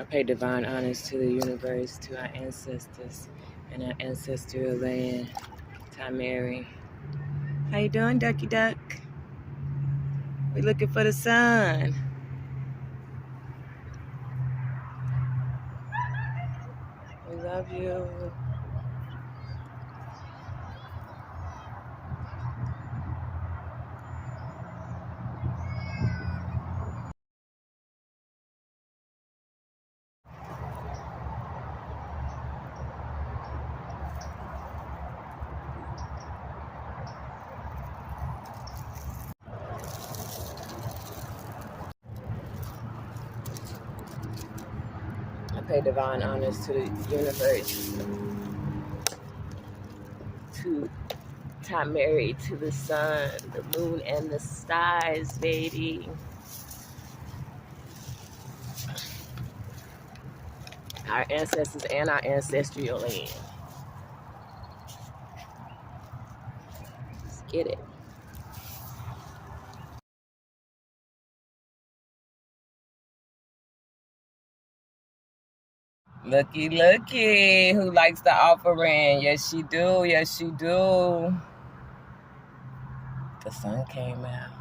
I pay divine honors to the universe, to our ancestors and our ancestral land. Mary. How you doing, Ducky Duck? We looking for the sun. We love you. I pay divine honors to the universe, to Mary, to the sun, the moon, and the stars, baby. Our ancestors and our ancestral land. Let's get it. Looky, looky. Who likes the offering? Yes, she do. Yes, she do. The sun came out.